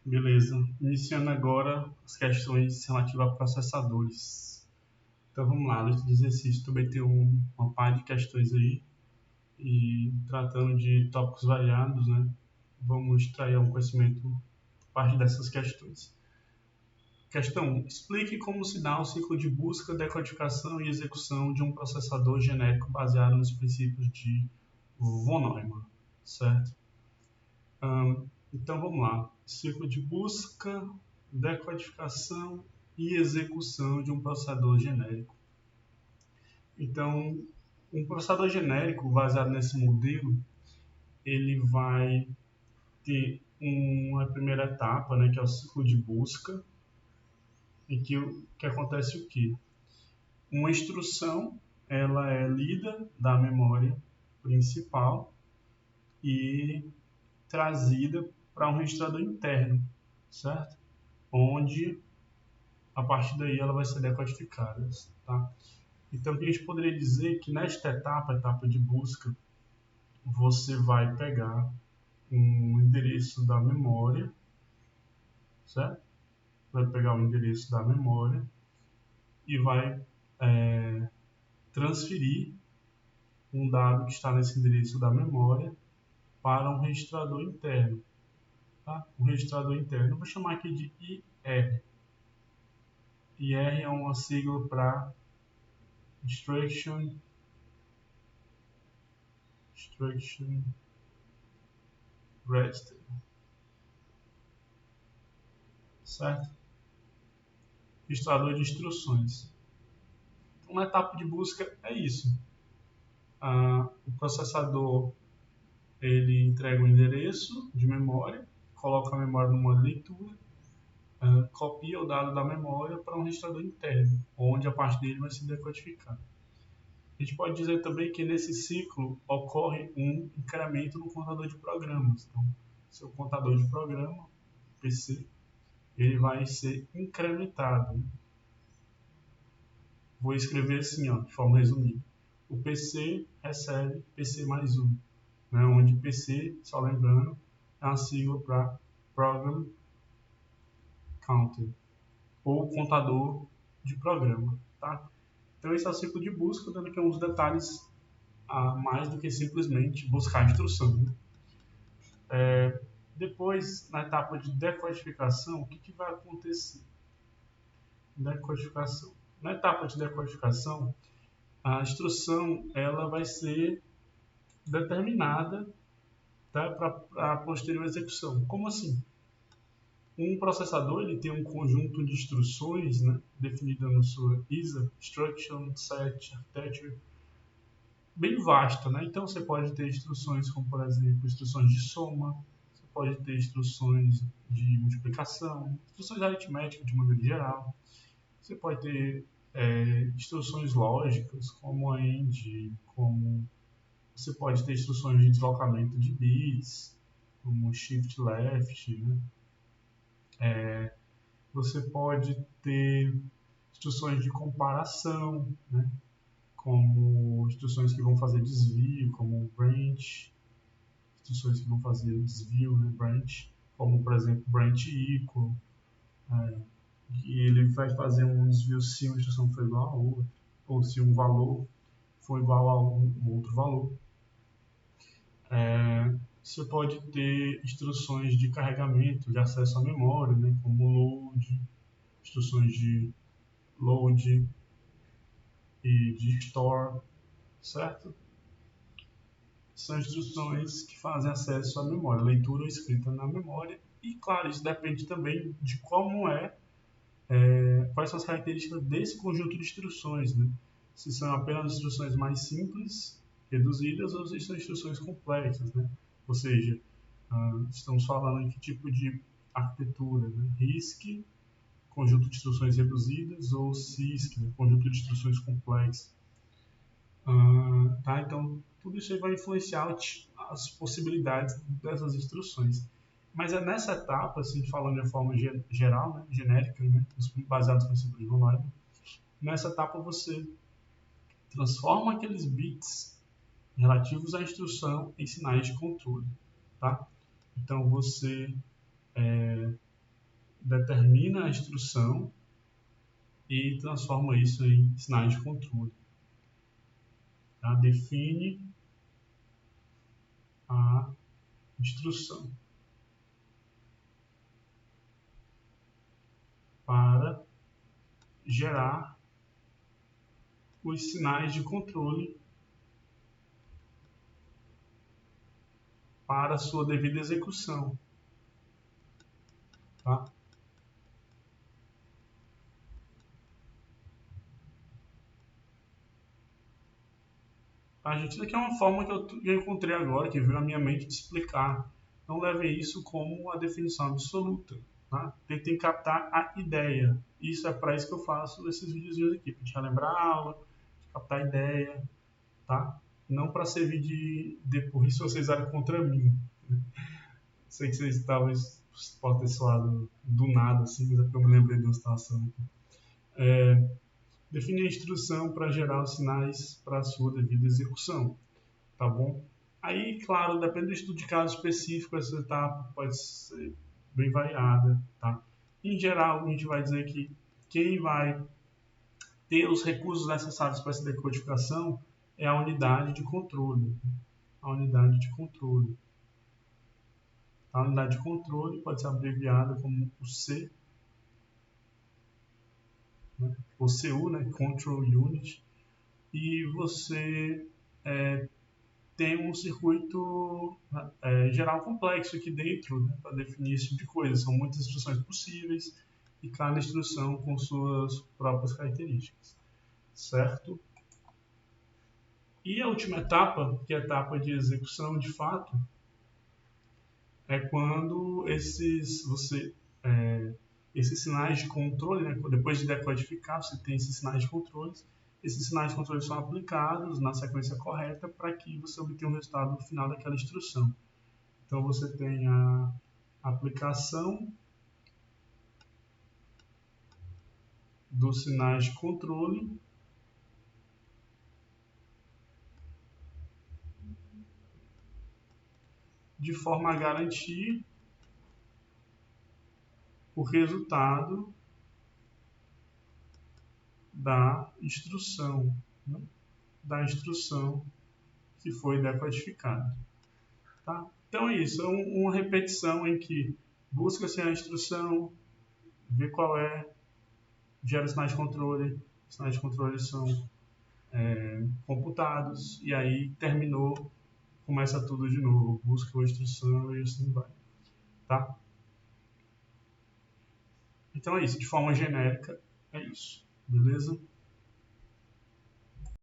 Beleza. Iniciando agora as questões relativas a processadores. Então vamos lá, lista de exercício. Também tem uma par de questões aí e tratando de tópicos variados, né? Vamos extrair um conhecimento a partir dessas questões. Questão 1. Explique como se dá o ciclo de busca, decodificação e execução de um processador genérico baseado nos princípios de von Neumann, certo? Então vamos lá. Ciclo de busca, decodificação e execução de um processador genérico. Então, um processador genérico baseado nesse modelo, ele vai ter uma primeira etapa, né, que é o ciclo de busca, em que acontece o quê? Uma instrução, ela é lida da memória principal e trazida para um registrador interno, certo? Onde a partir daí ela vai ser decodificada, tá? Então, o que a gente poderia dizer que nesta etapa, a etapa de busca, você vai pegar um endereço da memória, certo? Vai pegar o endereço da memória e vai transferir um dado que está nesse endereço da memória para um registrador interno, tá? Um registrador interno, eu vou chamar aqui de IR. IR é uma sigla para Instruction Register, certo? Registrador de instruções. Então, na etapa de busca é isso. O processador ele entrega um endereço de memória, coloca a memória numa leitura, copia o dado da memória para um registrador interno, onde a parte dele vai se decodificar. A gente pode dizer também que nesse ciclo ocorre um incremento no contador de programas. Então, seu contador de programa, PC, ele vai ser incrementado. Vou escrever assim, ó, de forma resumida. O PC recebe PC mais 1, né, onde PC, só lembrando, é uma sigla para Program Counter, ou contador de programa. Tá? Então esse é o ciclo de busca, dando aqui uns detalhes a mais do que simplesmente buscar a instrução. Né? Depois, na etapa de decodificação, o que vai acontecer? Decodificação. Na etapa de decodificação, a instrução ela vai ser determinada, tá, para a posterior execução. Como assim? Um processador ele tem um conjunto de instruções, né, definida no sua ISA, Instruction Set Architecture, bem vasto, né? Então você pode ter instruções como, por exemplo, instruções de soma, você pode ter instruções de multiplicação, instruções aritméticas de maneira geral, você pode ter instruções lógicas como AND, como você pode ter instruções de deslocamento de bits, como Shift Left, né? Você pode ter instruções de comparação, né? Como instruções que vão fazer desvio, como branch, instruções que vão fazer desvio, né? Branch, como por exemplo branch equal, que ele vai fazer um desvio se uma instrução for igual a outra, ou se um valor for igual a um outro valor. Você pode ter instruções de carregamento, de acesso à memória, né? Como load, instruções de load e de store, certo? São instruções que fazem acesso à memória, leitura ou escrita na memória. E, claro, isso depende também de como quais são as características desse conjunto de instruções, né? Se são apenas instruções mais simples, reduzidas, ou se são instruções complexas, né? Ou seja, estamos falando em que tipo de arquitetura, né? RISC, conjunto de instruções reduzidas, ou CISC, né? Conjunto de instruções complexas. Tá? Então, tudo isso aí vai influenciar as possibilidades dessas instruções. Mas é nessa etapa, assim, falando de forma geral, né, genérica, né, baseados no princípio de von Neumann, nessa etapa você transforma aqueles bits relativos à instrução em sinais de controle. Tá? Então, você determina a instrução e transforma isso em sinais de controle. Tá? Define a instrução para gerar os sinais de controle para sua devida execução. Tá? A gente, isso aqui é uma forma que eu encontrei agora, que veio à minha mente de explicar. Não leve isso como a definição absoluta. Tá? Tentem captar a ideia. Isso é para isso que eu faço esses videozinhos aqui, para te relembrar a aula, captar a ideia, tá? Não para servir de por isso vocês usarem contra mim. Sei que vocês talvez podem ter soado do nada, assim, mas é porque eu me lembrei de uma situação aqui. Definir a instrução para gerar os sinais para a sua devida execução, tá bom? Aí, claro, depende do estudo de caso específico, essa etapa pode ser bem variada, tá? Em geral, a gente vai dizer que quem vai ter os recursos necessários para essa decodificação é a unidade de controle. A unidade de controle. A unidade de controle pode ser abreviada como o C, né? O CU, né? Control Unit. E você tem um circuito geral complexo aqui dentro, né? Para definir esse tipo de coisa. São muitas instruções possíveis e cada instrução com suas próprias características, certo? E a última etapa, que é a etapa de execução de fato, é quando esses sinais de controle, né, depois de decodificar, você tem esses sinais de controle, esses sinais de controle são aplicados na sequência correta para que você obtenha o resultado final daquela instrução. Então você tem a aplicação dos sinais de controle de forma a garantir o resultado da instrução, né? Da instrução que foi decodificada. Tá? Então é isso, é uma repetição em que busca-se a instrução, vê qual é, gera sinais de controle, os sinais de controle são computados, e aí terminou, começa tudo de novo, busca a instrução e assim vai. Tá? Então é isso, de forma genérica, é isso, beleza?